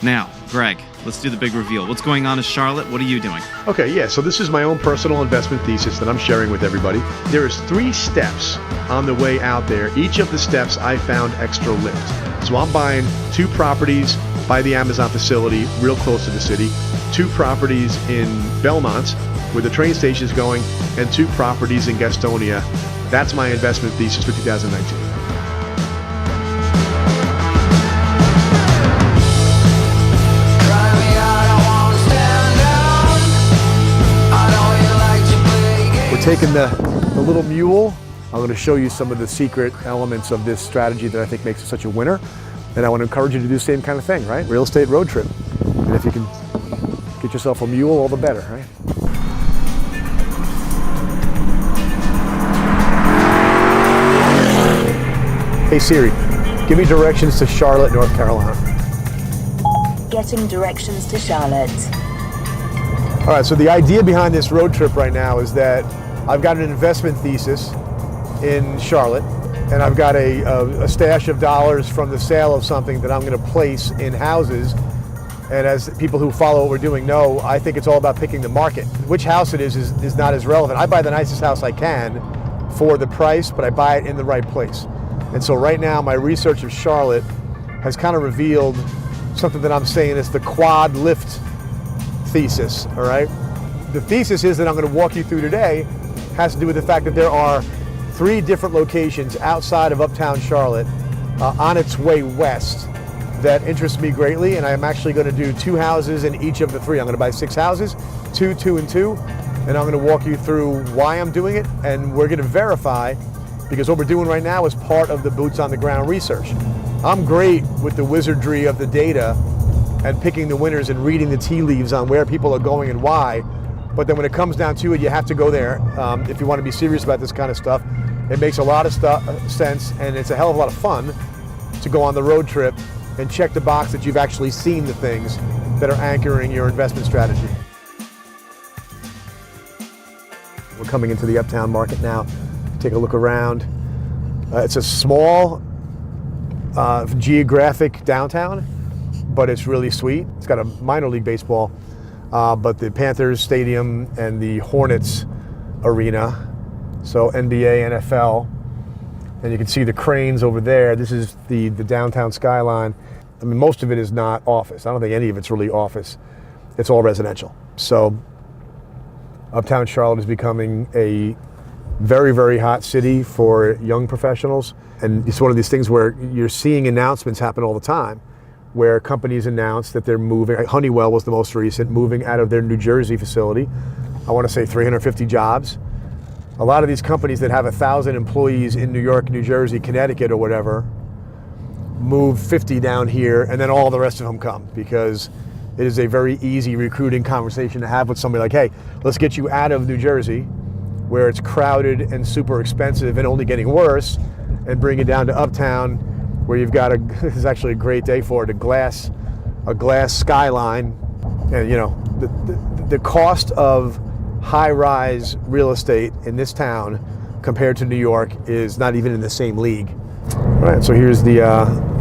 Now, Greg, let's do the big reveal. What's going on in Charlotte? What are you doing? Okay, yeah, so this is my own personal investment thesis that I'm sharing with everybody. There is 3 steps on the way out there. Each of the steps I found extra lift. So I'm buying 2 properties by the Amazon facility, real close to the city, 2 properties in Belmont, where the train station is going, and 2 properties in Gastonia. That's my investment thesis for 2019. Taking the little mule, I'm going to show you some of the secret elements of this strategy that I think makes it such a winner. And I want to encourage you to do the same kind of thing, right? Real estate road trip. And if you can get yourself a mule, all the better, right? Hey Siri, give me directions to Charlotte, North Carolina. Getting directions to Charlotte. All right, so the idea behind this road trip right now is that I've got an investment thesis in Charlotte, and I've got a stash of dollars from the sale of something that I'm going to place in houses. And as people who follow what we're doing know, I think it's all about picking the market. Which house it is not as relevant. I buy the nicest house I can for the price, but I buy it in the right place. And so right now, my research of Charlotte has kind of revealed something that I'm saying is the quad lift thesis, all right? The thesis is that I'm going to walk you through today has to do with the fact that there are 3 different locations outside of Uptown Charlotte on its way west that interest me greatly, and I'm actually going to do 2 houses in each of the 3. I'm going to buy 6 houses, 2, 2, and 2, and I'm going to walk you through why I'm doing it, and we're going to verify, because what we're doing right now is part of the boots on the ground research. I'm great with the wizardry of the data and picking the winners and reading the tea leaves on where people are going and why. But then when it comes down to it, you have to go there. If you want to be serious about this kind of stuff, it makes a lot of sense, and it's a hell of a lot of fun to go on the road trip and check the box that you've actually seen the things that are anchoring your investment strategy. We're coming into the Uptown market now. Take a look around. It's a small geographic downtown, but it's really sweet. It's got a minor league baseball, but the Panthers Stadium and the Hornets Arena, so NBA, NFL, and you can see the cranes over there. This is the downtown skyline. I mean, most of it is not office. I don't think any of it's really office. It's all residential. So Uptown Charlotte is becoming a very, very hot city for young professionals. And it's one of these things where you're seeing announcements happen all the time, where companies announce that they're moving. Honeywell was the most recent, moving out of their New Jersey facility. I want to say 350 jobs. A lot of these companies that have 1,000 employees in New York, New Jersey, Connecticut, or whatever, move 50 down here, and then all the rest of them come, because it is a very easy recruiting conversation to have with somebody like, hey, let's get you out of New Jersey, where it's crowded and super expensive and only getting worse, and bring it down to Uptown, where you've got this is actually a great day for it, a glass skyline. And you know, the cost of high-rise real estate in this town compared to New York is not even in the same league. All right, so here's the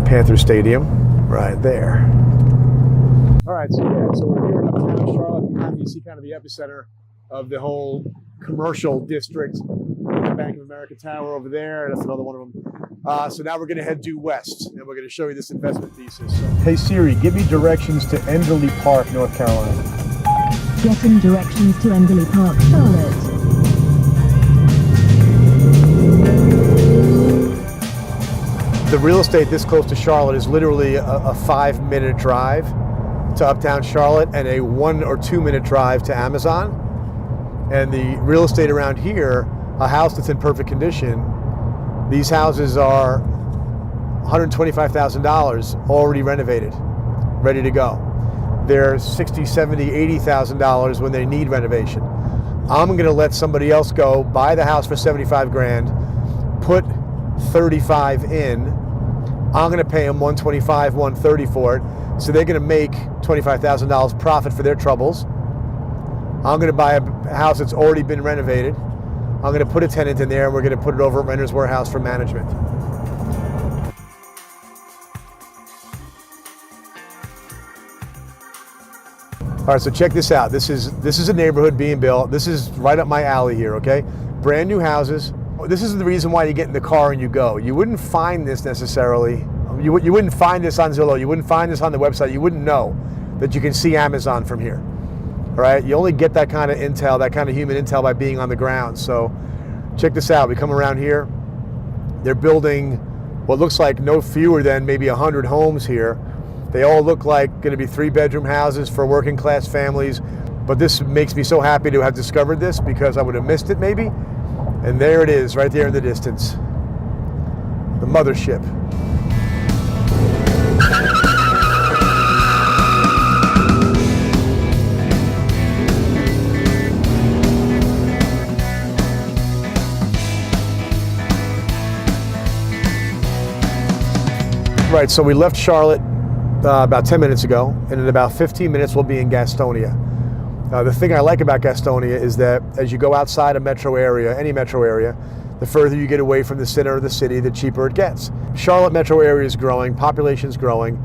Panther Stadium right there. All right, so we're here in Uptown Charlotte. You see kind of the epicenter of the whole commercial district. The Bank of America Tower over there, that's another one of them. So now we're going to head due west, and we're going to show you this investment thesis. So, hey Siri, give me directions to Enderley Park, North Carolina. Getting directions to Enderley Park, Charlotte. The real estate this close to Charlotte is literally a 5-minute drive to Uptown Charlotte and a 1 or 2 minute drive to Amazon. And the real estate around here, a house that's in perfect condition, these houses are $125,000 already renovated, ready to go. They're $60,000, $70,000, $80,000 when they need renovation. I'm gonna let somebody else go buy the house for 75 grand, put 35 in. I'm gonna pay them 125, 130 for it. So they're gonna make $25,000 profit for their troubles. I'm gonna buy a house that's already been renovated. I'm gonna put a tenant in there, and we're gonna put it over at Renter's Warehouse for management. All right, so check this out. This is a neighborhood being built. This is right up my alley here, okay? Brand new houses. This is the reason why you get in the car and you go. You wouldn't find this necessarily. You wouldn't find this on Zillow. You wouldn't find this on the website. You wouldn't know that you can see Amazon from here. All right, you only get that kind of intel, that kind of human intel by being on the ground. So check this out. We come around here. They're building what looks like no fewer than maybe 100 homes here. They all look like going to be 3-bedroom houses for working class families. But this makes me so happy to have discovered this because I would have missed it maybe. And there it is, right there in the distance. The mothership. Right, so we left Charlotte about 10 minutes ago, and in about 15 minutes we'll be in Gastonia. The thing I like about Gastonia is that as you go outside a metro area, any metro area, the further you get away from the center of the city, the cheaper it gets. Charlotte metro area is growing, population's growing.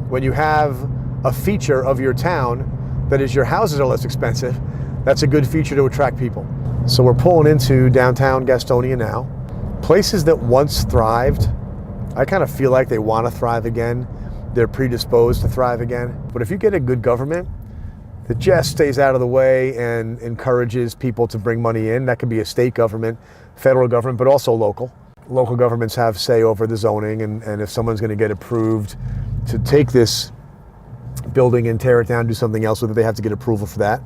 When you have a feature of your town that is your houses are less expensive, that's a good feature to attract people. So we're pulling into downtown Gastonia now. Places that once thrived, I kind of feel like they want to thrive again. They're predisposed to thrive again. But if you get a good government that just stays out of the way and encourages people to bring money in, that could be a state government, federal government, but also local. Local governments have say over the zoning, and if someone's going to get approved to take this building and tear it down, do something else with it, they have to get approval for that.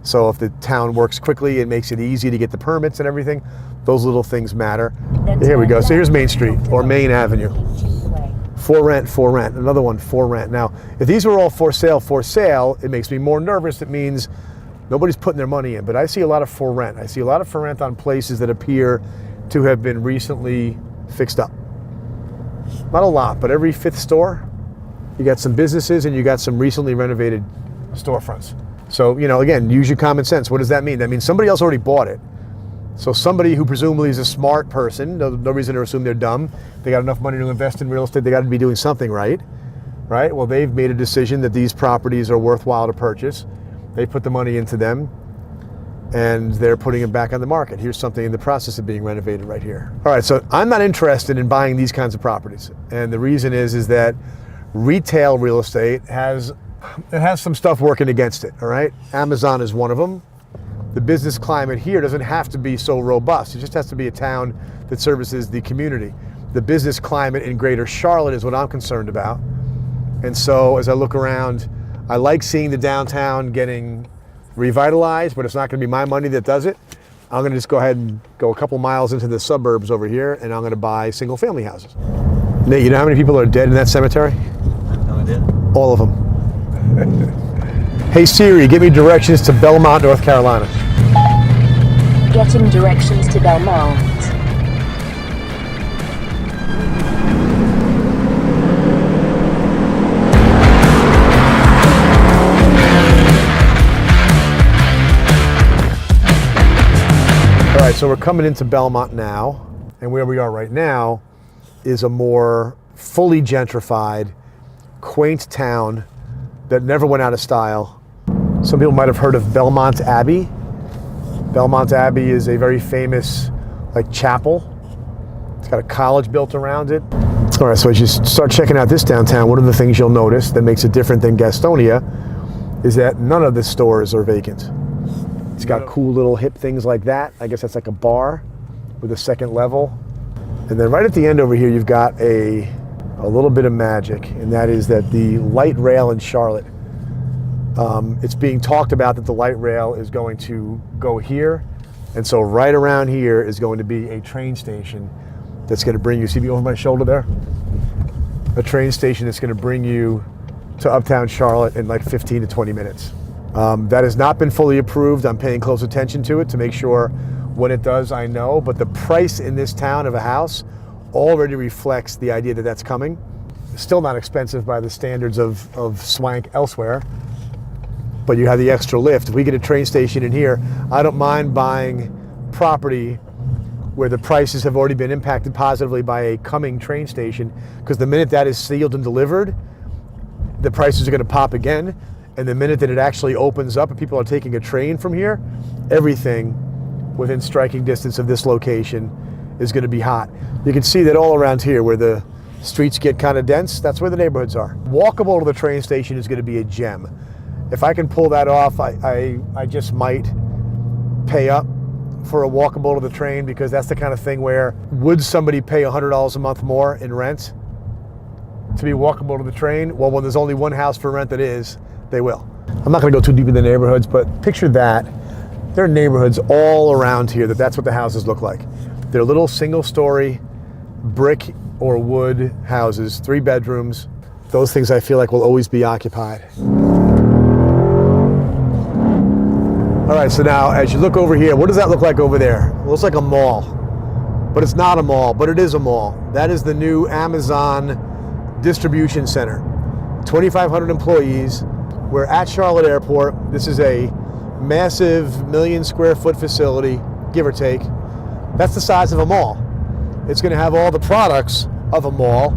So if the town works quickly, it makes it easy to get the permits and everything. Those little things matter. Here we go. So here's Main Street, or Main Avenue. For rent, another one, for rent. Now, if these were all for sale, it makes me more nervous. It means nobody's putting their money in, but I see a lot of for rent. I see a lot of for rent on places that appear to have been recently fixed up. Not a lot, but every 5th store, you got some businesses and you got some recently renovated storefronts. So, again, use your common sense. What does that mean? That means somebody else already bought it. So somebody who presumably is a smart person, no reason to assume they're dumb, they got enough money to invest in real estate, they got to be doing something right? Well, they've made a decision that these properties are worthwhile to purchase. They put the money into them, and they're putting it back on the market. Here's something in the process of being renovated right here. All right, so I'm not interested in buying these kinds of properties. And the reason is that retail real estate has some stuff working against it, all right? Amazon is one of them. The business climate here doesn't have to be so robust. It just has to be a town that services the community. The business climate in greater Charlotte is what I'm concerned about. And so as I look around, I like seeing the downtown getting revitalized, but it's not going to be my money that does it. I'm going to just go ahead and go a couple miles into the suburbs over here, and I'm going to buy single family houses. Nate, you know how many people are dead in that cemetery? I have no idea. All of them. Hey Siri, give me directions to Belmont, North Carolina. Getting directions to Belmont. All right, so we're coming into Belmont now, and where we are right now is a more fully gentrified, quaint town that never went out of style. Some people might have heard of Belmont Abbey. Belmont Abbey is a very famous chapel. It's got a college built around it. All right, so as you start checking out this downtown, one of the things you'll notice that makes it different than Gastonia is that none of the stores are vacant. It's got cool little hip things like that. I guess that's like a bar with a second level. And then right at the end over here, you've got a little bit of magic, and that is that the light rail in Charlotte, it's being talked about that the light rail is going to go here, and so right around here is going to be a train station that's going to bring you, see me over my shoulder there? A train station that's going to bring you to Uptown Charlotte in 15 to 20 minutes. That has not been fully approved. I'm paying close attention to it to make sure when it does, I know, but the price in this town of a house already reflects the idea that that's coming. Still not expensive by the standards of swank elsewhere, but you have the extra lift. If we get a train station in here, I don't mind buying property where the prices have already been impacted positively by a coming train station, because the minute that is sealed and delivered, the prices are going to pop again, And the minute that it actually opens up and people are taking a train from here, everything within striking distance of this location is going to be hot. You can see that all around here where the streets get kind of dense, that's where the neighborhoods are. Walkable to the train station is going to be a gem. If I can pull that off, I just might pay up for a walkable to the train, because that's the kind of thing where, would somebody pay $100 a month more in rent to be walkable to the train? Well, when there's only one house for rent that is, they will. I'm not going to go too deep in the neighborhoods, but picture that. There are neighborhoods all around here that's what the houses look like. They're little single-story brick or wood houses, 3 bedrooms. Those things I feel like will always be occupied. All right, so now as you look over here, what does that look like over there? It looks like a mall, but it's not a mall, but it is a mall. That is the new Amazon distribution center. 2,500 employees. We're at Charlotte Airport. This is a massive 1 million square foot facility, give or take. That's the size of a mall. It's going to have all the products of a mall.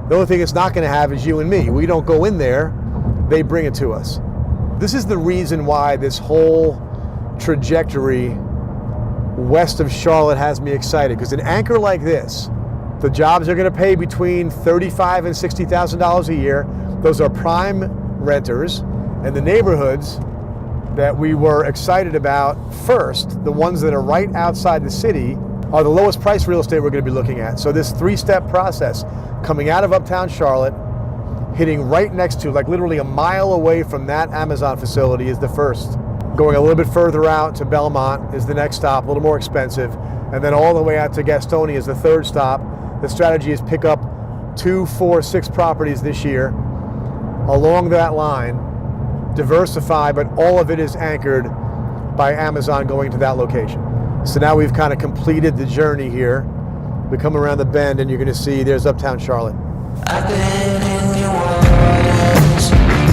The only thing it's not going to have is you and me. We don't go in there, they bring it to us. This is the reason why this whole trajectory west of Charlotte has me excited, because an anchor like this, the jobs are going to pay between $35,000 and $60,000 a year. Those are prime renters, and the neighborhoods that we were excited about first, the ones that are right outside the city, are the lowest price real estate we're going to be looking at. So this 3-step process, coming out of Uptown Charlotte, hitting right next to, like literally a mile away from that Amazon facility, is the first. Going a little bit further out to Belmont is the next stop, a little more expensive. And then all the way out to Gastonia is the 3rd stop. The strategy is pick up 2, 4, 6 properties this year along that line, diversify, but all of it is anchored by Amazon going to that location. So now we've kind of completed the journey here. We come around the bend and you're going to see there's Uptown Charlotte. I've been in your waters.